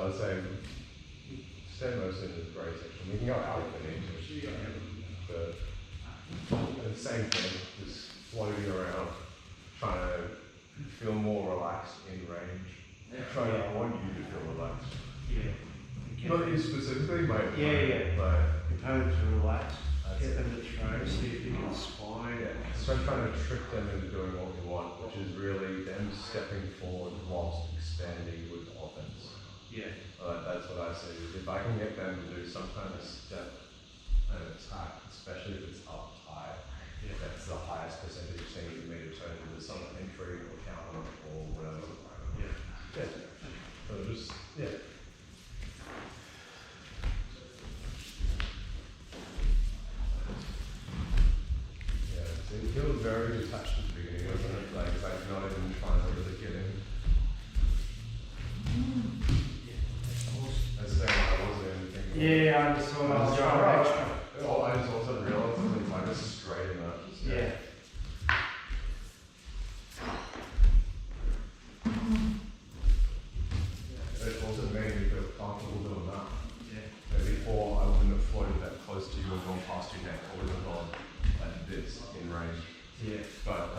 would say stay mostly in the grey section. We can go out if we need to. But the same thing, just floating around, trying to feel more relaxed in range. I want you to feel relaxed. Yeah. Not you specifically, mate. But opponents are relaxed. Get them to throw, see if you can spine. So trying to trick them into doing what we want, which is really them stepping forward whilst expanding with offense. Yeah. That's what I see. If I can get them to do some kind of step and attack, especially if it's up high, that's the highest percentage thing you may turn into some entry or counter or whatever. So just, so it feels very detached at the beginning, doesn't it? Like not even trying to really get in. I was saying I wasn't anything. Yeah, I just thought I was trying extra. Oh, I just also realised if I just straighten that. Yeah. It also made me feel comfortable doing that. Yeah. Before I wouldn't have floated that close to you and gone past your neck. I would have gone like this in range. Yeah. But I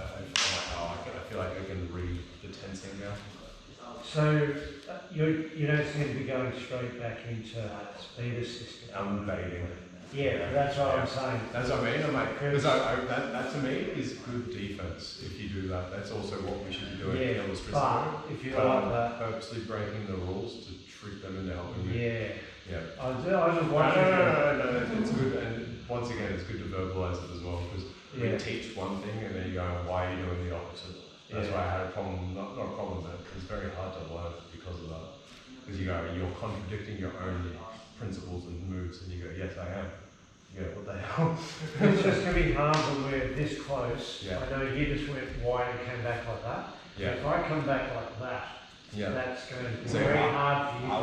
feel like I can read the tensing now. So you don't seem to be going straight back into speed assistant. I'm baiting. Yeah, that's what I'm saying. That's what I mean. I'm like, because that to me is good defense. If you do that, that's also what we should be doing in Ilustrisimo. But if you like that, purposely breaking the rules to trick them into helping you. Yeah. I just watching. No. It's good, and once again, it's good to verbalise it as well because we teach one thing and then you go, why are you doing the opposite? That's why I had a problem. Not a problem, but it's very hard to learn because of that. Because you're contradicting your own principles and moves, and you go, yes, I am. Yeah, what the hell? It's just going to be hard when we're this close. Yeah. I know you just went wide and came back like that. Yeah. If I come back like that, that's going to be So very hard for you. I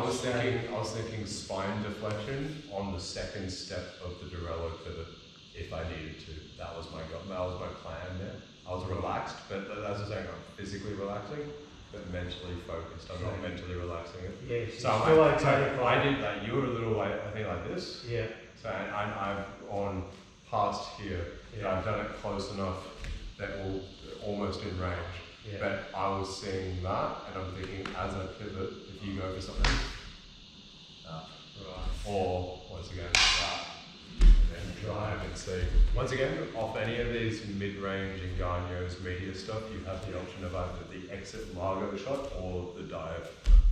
was thinking spine deflection on the second step of the Dorello pivot if I needed to. That was my plan there. I was relaxed, but as I was saying, I'm physically relaxing, but mentally focused. I'm not mentally relaxing it. Yes. So I did that. You were a little like I think like this. Yeah. So I'm on past here. I've done it close enough that we're almost in range. Yeah. But I was seeing that, and I'm thinking as I pivot, if you go for something, or once again and then drive and see. Once again, off any of these mid-range and Gagno's media stuff, you have the option of either the exit Largo shot or the dive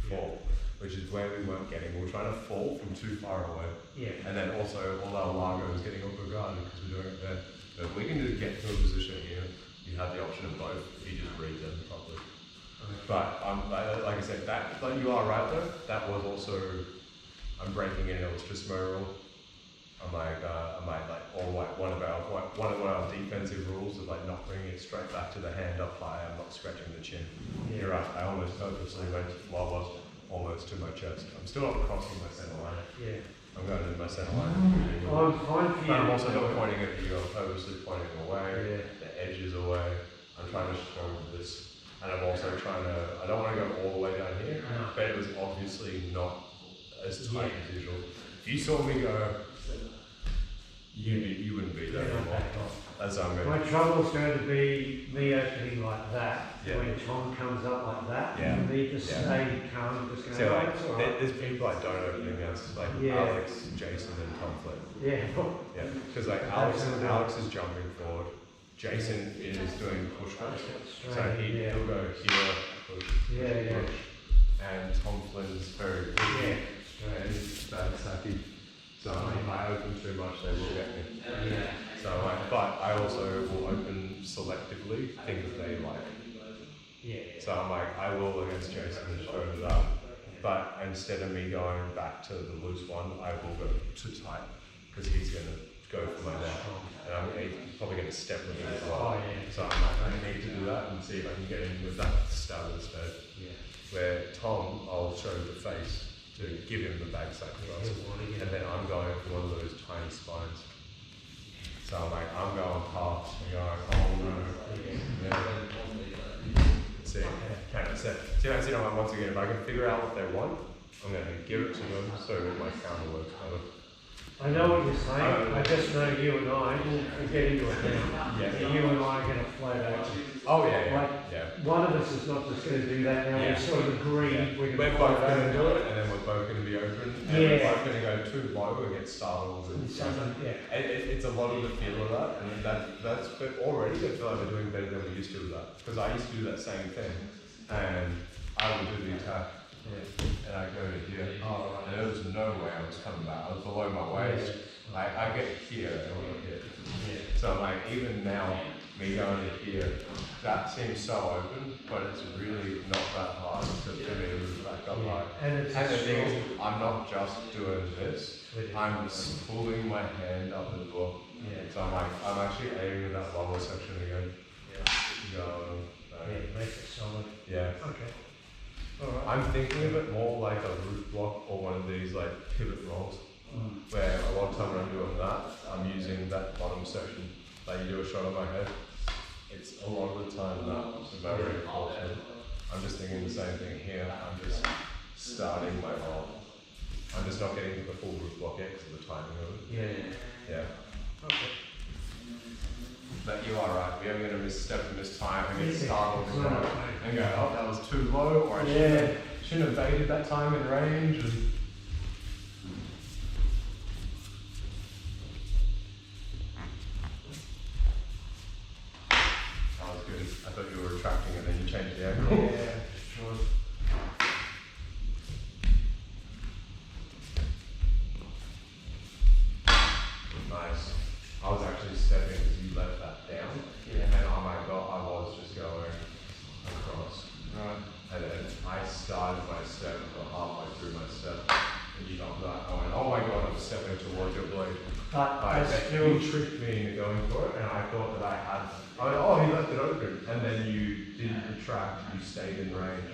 fall, which is where we weren't getting. We were trying to fall from too far away. Yeah. And then also all our Largo is getting over guarded because we're doing it there. But if we can just get to a position here, you have the option of both if you just read them properly. But like I said, you are right though. That was also I'm breaking in Ilustrisimo rule. I'm like one of our defensive rules of like not bringing it straight back to the hand up high. I'm not scratching the chin. Yeah. You're right. I almost purposely went almost to my chest. I'm still not crossing my centre line. Yeah. I'm going into my centre line. I'm fine for you. But I'm also not pointing at you. I'm purposely pointing away. Yeah. The edges away. I'm trying to show this, and I'm also trying to. I don't want to go all the way down here, but it was obviously not as tight as usual. If you saw me go, you wouldn't be there anymore. That's how I'm going. My trouble's going to be me opening like that Yeah. when Tom comes up like that. Yeah. For me to stay calm, just going. So like, "Oh, it's all right." there's people I don't open against, like Yeah. Alex, Jason, and Tom Flynn. Yeah. Yeah, because like Alex is jumping forward. Jason is doing push push. So he'll go here, push, push. And Tom Flynn's very good. And he's bad sacky. So if I open too much, they will get me. Yeah. So but I also will open selectively things they like. Yeah. So I'm like, I will against Jason and show it up. But instead of me going back to the loose one, I will go too tight because he's going to go for my neck. And he's probably going to step with me as well. Oh, yeah. So I'm like, I need to do that and see if I can get in with that stab instead. Yeah. Where Tom, I'll show the face to give him the back sack thrust. And then I'm going for one of those tiny spines. So I'm like, I'm going past and going, oh no. See, once again, if I can figure out what they want, I'm going to give it to them so my counter works better. I know what you're saying. I just know you and I will get into it now. Yeah. You and I are going to float over. Oh yeah, yeah. Like, one of us is not just going to do that now. Yeah. We sort of agree We're going to both going to do it, and then we're both going to be open. And we're both going to go too low and get startled. And it's a lot of the feel of that, and that's. But already I feel like we're doing better than we used to with that, because I used to do that same thing, and I would do the attack. Yeah. And I go to here, and there was no way I was coming back. I was below my waist. Like I get here and I get here. So I'm like, even now, me going to here, that seems so open, but it's really not that hard to me to move back up high. And the thing is, I'm not just doing this, I'm pulling my hand up as well. So I'm like, I'm actually aiming at that bubble section again. Make it solid. Yeah. Okay. Alright. I'm thinking of it more like a roof block or one of these like pivot rolls, where a lot of time when I'm doing that, I'm using that bottom section. Like you do a shot on my head, it's a lot of the time that's very important. I'm just thinking the same thing here. I'm just starting my roll. I'm just not getting to the full roof block yet because of the timing of it. Yeah. Okay. But you are right. We are going to misstep and mistime and get startled and go, oh, that was too low, or I shouldn't have baited that time in range. And that was good. I thought you were retracting and then you changed the angle. Yeah, sure. Nice. I was actually stepping because you left that down. And oh my god, I was just going across. Right. And then I started my step, or halfway through my step, and you got that. I went, oh my god, I'm stepping towards your blade. You tricked me into going for it, and I thought that I had. I went, oh, he left it open. And then you didn't retract, you stayed in range.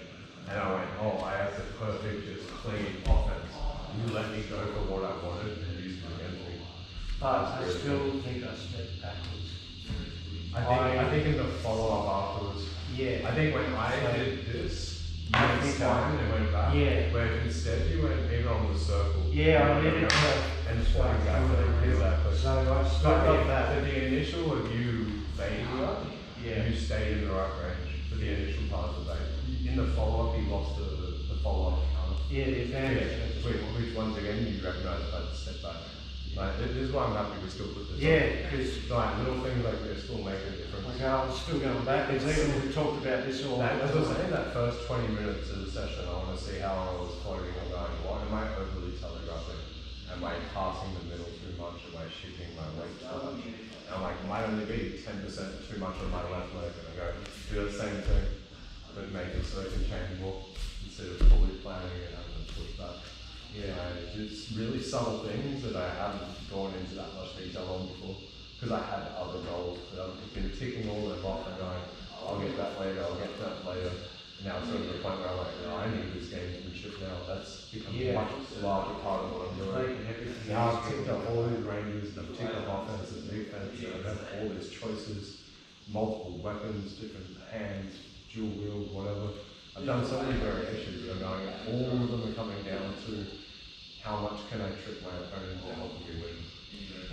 And I went, oh, I have the perfect, just clean offense. You let me go for what I wanted and use it against me. But I still think I stepped backwards. I think in the follow-up afterwards. Yeah. I think when I did this, you went spine and went back. Yeah. Where instead you went even on the circle. Yeah, I did it. And swung exactly. So I still got that. But the initial of you baiting up, you stayed in the right range for the initial part of the bait. In the follow-up, you lost the follow-up counter. Yeah, the advantage. Which once again you recognise if I step back. Like, this is why I'm happy we still put this on. Because like little things like this still make a difference. Like I was still going backwards, even we talked about this all. As I was saying, that first 20 minutes of the session, I want to see how I was floating and going, what am I overly telegraphing? Am I passing the middle too much? Am I shifting my weight too much? And I'm like, it might only be 10% too much on my left leg, and I go, do the same thing, but make it so interchangeable instead of fully planning it and having to push back. It's really subtle things that I haven't gone into that much detail on before, because I had other goals, but I've been ticking all them off and going, I'll get that later, I'll get that later. And now it's sort of the point where I'm like, no, I need this gamesmanship now. That's become a much larger part of what I'm doing. Now I've ticked up all these ranges, I've ticked up offense and defense, and I've had all these choices, multiple weapons, different hands, dual wield, whatever. I've done so many variations, and I'm going, all of them are coming down to how much can I trick my opponent to help me win.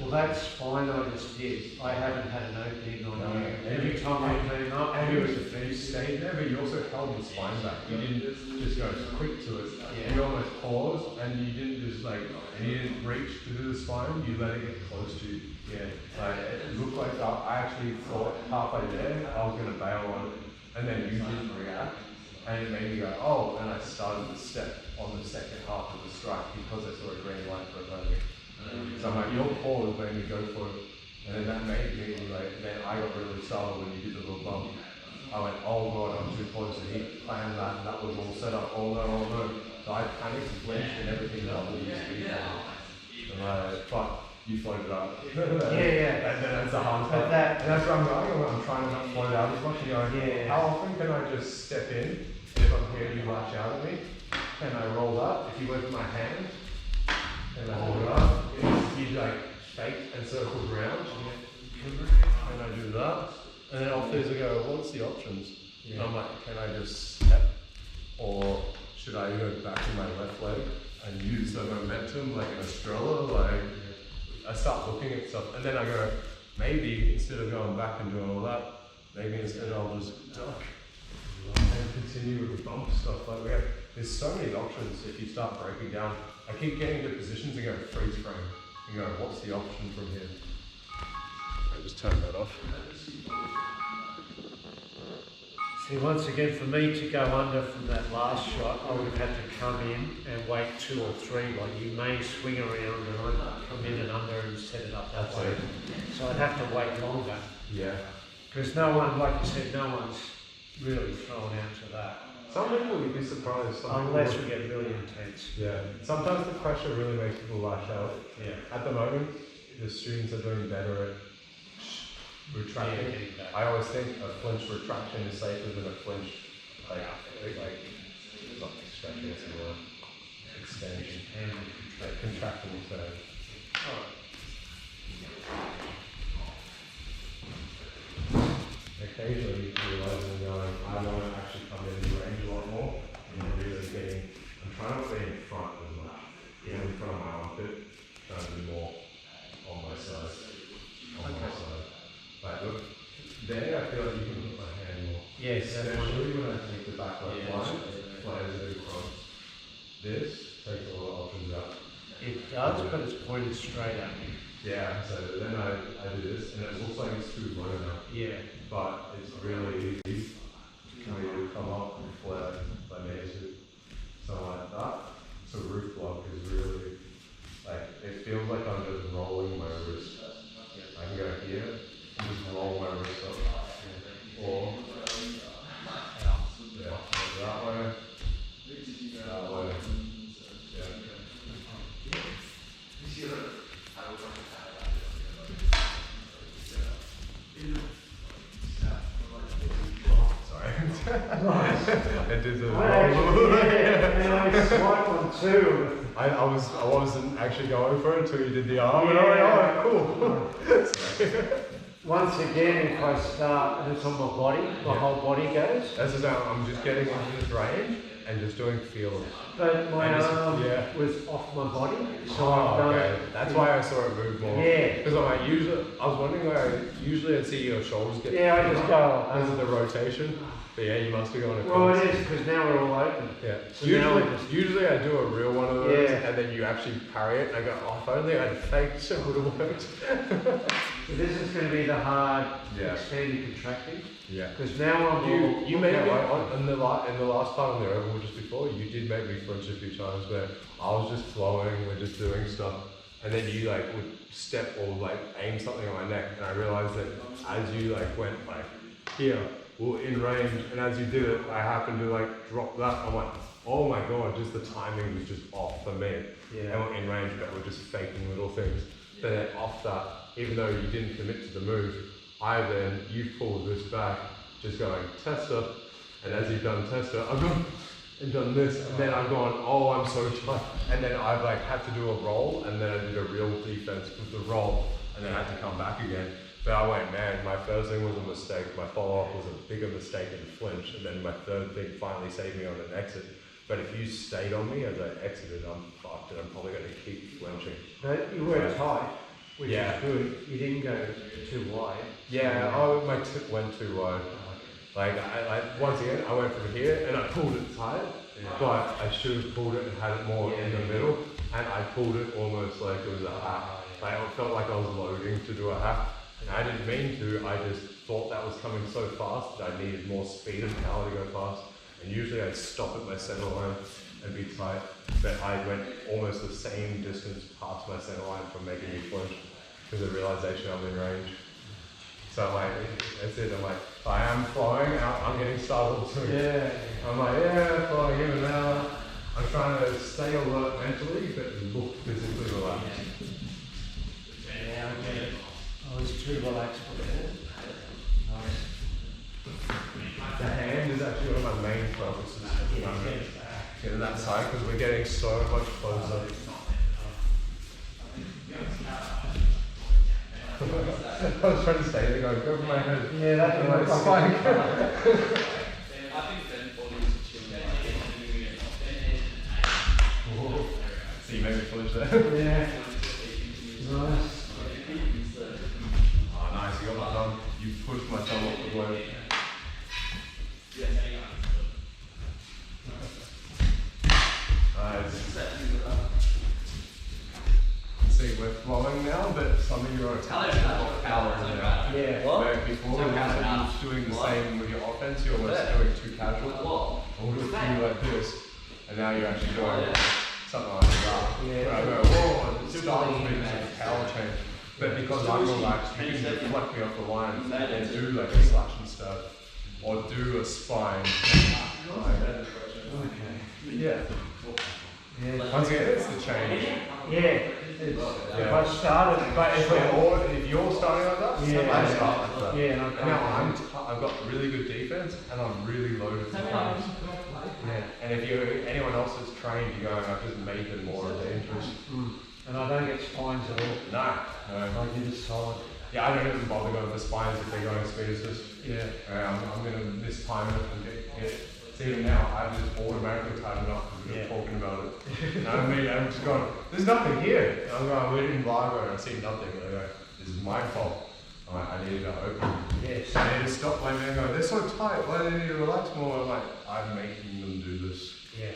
Well, that's fine, I just did. I haven't had an opening on you. Every time I came up, you stayed there, but you also held the spine back. You didn't just go quick to it. You almost paused, and you didn't just and you didn't reach to do the spine, you let it get close to you. It looked like I actually thought halfway there, I was going to bail on it, and then you didn't react. And it made me go, oh, and I started to step on the second half of the strike because I saw a green light for a landing. So I'm like, your pause made me go for it. And then that made me then I got really startled when you did the little bump. I went, oh god, I'm too close, and he planned that, and that was all set up, oh no. So I panicked and flinched and everything that was speed on. But you floated up. And then that's the hard part. And that's where I'm going, I'm trying to not float out as much. And going, how often can I just step in? If I'm here, you lash out at me, and I roll up. If you went to my hand, and I hold it up, you fake and circle around, and I do that. And then afterwards I go, what's the options? And I'm like, can I just step, or should I go back to my left leg and use the momentum like in a stroller? Like, I start looking at stuff, and then I go, maybe instead of going back and doing all that, maybe instead I'll just duck and continue with the bump stuff. Like there's so many options if you start breaking down. I keep getting into positions and go freeze frame. And go, what's the option from here? I just turn that off. See, once again, for me to go under from that last shot, I would have had to come in and wait 2 or 3. Like you may swing around and I'd come in and under and set it up that way. So I'd have to wait longer. Yeah. Because no one, like you said, no one's really thrown out to that. Some people would be surprised. Unless we get really intense. Yeah. Sometimes the pressure really makes people lash out. Yeah. At the moment, the students are doing better at retracting. Yeah, I always think a flinch retraction is safer than a flinch like not stretching, it's more extension and like contracting. So occasionally you realise and going, I want to actually come in range a lot more, and you're really getting, I'm trying not to be in front as much, in front of my armpit, trying to be more on my side, my side. Like look, there I feel like you can put my hand more. Yes. Especially when I take the back left line, it flares it across. This takes a lot of options out. It does, but it's pointed straight at me. Yeah, so then I do this, and it looks like it's too low now. Yeah. But it's really easy for me to come up and flare if I need to. Something like that. So roof block is really, like, it feels like I'm just rolling my wrist. I can go here and just roll my wrist up. Or, yeah, that way. That way. Yeah. I did the I swiped on 2. I wasn't actually going for it until you did the arm, and I went, cool. Once again, if I start and it's on my body, my whole body goes. That's just how I'm just getting into this range and just doing feelers. But my arm was off my body, so I've done it. That's why I saw it move more. Yeah. Because I'm like, I was wondering why usually I'd see your shoulders get. Yeah, I just go. Because of the rotation. But yeah, you must have gone across. Well, it is, because now we're all open. Yeah. So Usually I do a real one of those, Yeah. and then you actually parry it, and I go, oh, if only I'd faked, it would have worked. So this is going to be the hard expanding contracting. Yeah. Because now I'm You made me, in the last part on the oval just before, you did make me flinch a few times where I was just flowing, we're just doing stuff, and then you like would step or like aim something on my neck, and I realized that as you like went like here, well, in range, and as you did it, I happened to like drop that. I'm like, oh my god, just the timing was just off for me. Yeah. And we're in range, but we're just faking little things. But then off that, even though you didn't commit to the move, you pulled this back, just going tester, and as you've done tester, I've gone and done this, and then I've gone, oh, I'm so tight, and then I've like had to do a roll, and then I did a real defense with the roll, and then I had to come back again. But I went, man, my first thing was a mistake, my follow-up was a bigger mistake in flinch, and then my third thing finally saved me on an exit. But if you stayed on me as I exited, I'm fucked, and I'm probably going to keep flinching. But you were tight, which is good. You didn't go too wide. Yeah, my tip went too wide. Like, once again, I went from here, and I pulled it tight, but I should have pulled it and had it more in the middle, and I pulled it almost like it was a hat. Like, it felt like I was loading to do a hat. And I didn't mean to, I just thought that was coming so fast that I needed more speed and power to go fast. And usually I'd stop at my center line and be tight, but I went almost the same distance past my center line from making me flinch because of the realization I'm in range. So I'm like, that's it, I'm like, I am flowing, I'm getting startled too. Yeah. I'm like, flowing in and out. I'm trying to stay alert mentally, but look physically relaxed. Yeah, I get it. I was too relaxed before. Nice. The hand is actually one of my main focuses at the moment. Getting that side because we're getting so much closer. I was trying to say, they go for my head. Yeah, that's fine. maybe Flinch there. Yeah. Nice. Oh, nice. You got my thumb. You pushed my thumb off the blade. Nice. See, we're flowing now, but some of your attacks have got power in there. Yeah. Where before you were doing the same with your offense, you're almost doing too casual. Or do like this, and now you're actually doing something like that. Yeah. Where I go, whoa, it starts with a power change. But because I'm relaxed, you can deflect me off the line and do like a slash and stuff, or do a spine. Okay. Yeah. Yeah. Once again, it's the change. Yeah. If I started, But if you're starting like that, yeah, I start like that. Yeah. And now I've got really good defense and I'm really loaded for punch. Yeah. And if anyone else is trained, you're going, I've just made them more dangerous. And I don't get spines at all. No. Like you're just solid. Yeah, I don't even bother going for spines if they're going speed assist. Yeah. I'm going to mistime it and get see even now, I've just automatically tightened it up because we're talking about it. You know what I mean? I'm just going, there's nothing here. And I'm going, we're in Largo and I see nothing. And I go, this is my fault. I'm like, I need to open. Yes. I need to stop blaming them and go, they're so tight, why do they need to relax more? I'm like, I'm making them do this. Yeah.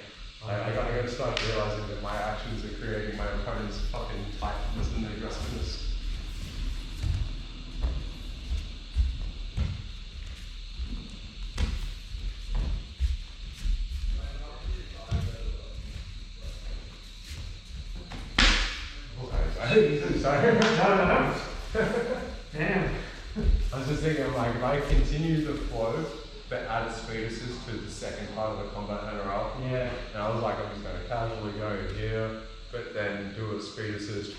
I gotta start realizing that my actions are creating my opponent's fucking tightness and aggressiveness. Sorry. No. Damn. I was just thinking, like, if I continue the flow, but add speed assist to the second part of the combat NRL, Yeah. and I was like, I'm just going to casually go here, but then do a speed assist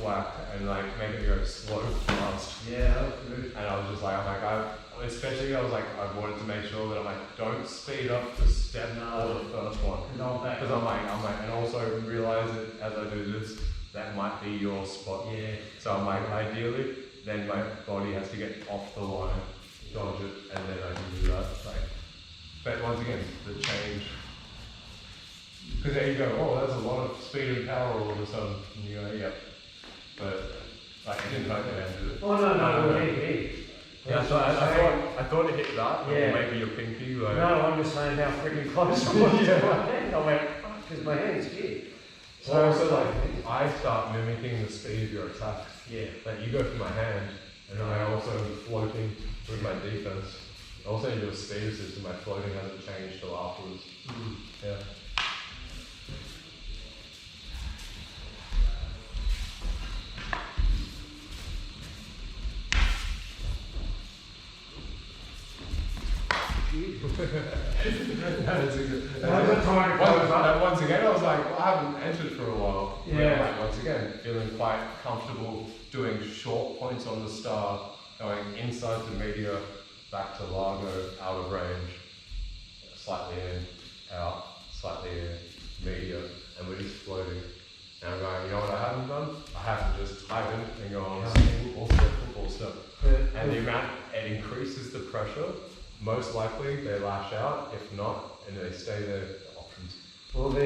whack and like make it go slow fast. Yeah, that's good. And I was just like, I wanted to make sure that I'm like, don't speed up the step or the first one. Because I'm like, and also realize that as I do this, that might be your spot. Yeah. So I'm like, ideally, then my body has to get off the line, dodge it, and then I can do that. Like, but once again, the change. Because there you go, oh, there's a lot of speed and power all of a sudden. And you go, yep. But like, it didn't hurt the end, did it? Oh, no, hey. Yeah, so I thought it hit that, or maybe your pinky. Like. No, I'm just saying how freaking close it was to my hand. I went, because my hand's here. So also, like, I start mimicking the speed of your attack. Yeah. Like, you go for my hand, and then I also floating with my defense. Also, your speed system, my floating hasn't changed till afterwards. Yeah. Once again, I was like, well, I haven't entered for a while. Yeah. Like, once again, feeling quite comfortable doing short points on the star, going inside the media, back to Largo, out of range, slightly in, out, slightly in, media, and we're just floating. And I'm going, you know what I haven't done? I haven't just tightened and gone football step. And the amount it increases the pressure. Most likely they lash out, if not, and they stay there, options. Well,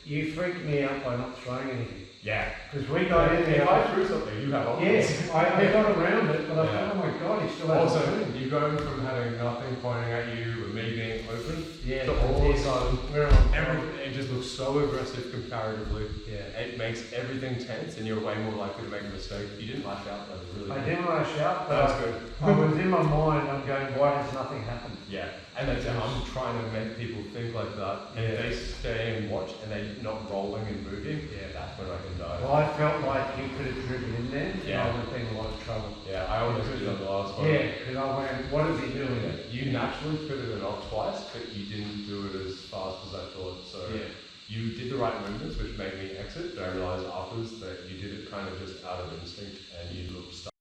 you freaked me out by not throwing anything. Yeah. Because we got in there. If I threw something, you have options. Yes, I got around it, but I thought, oh my god, he still has Also, you go from having nothing pointing at you and me being open, to all of a sudden, we're on it just looks so aggressive comparatively. Yeah. It makes everything tense and you're way more likely to make a mistake. You didn't lash out, that was really good. I didn't lash out, but That's good. I was in my mind, I'm going, why has nothing happened? Yeah, and that's I'm trying to make people think like that. And if they stay and watch and they're not rolling and moving, that's when I can die. Well, I felt like you could have driven in there, and Yeah. I would have been in a lot of trouble. Yeah, I almost did on the last one. Yeah, because I went, what is he doing? You naturally fitted it off twice, but you didn't do it as fast as I thought. So you did the right movements, which made me exit, but I realized afterwards that you did it kind of just out of instinct and you looked stuck.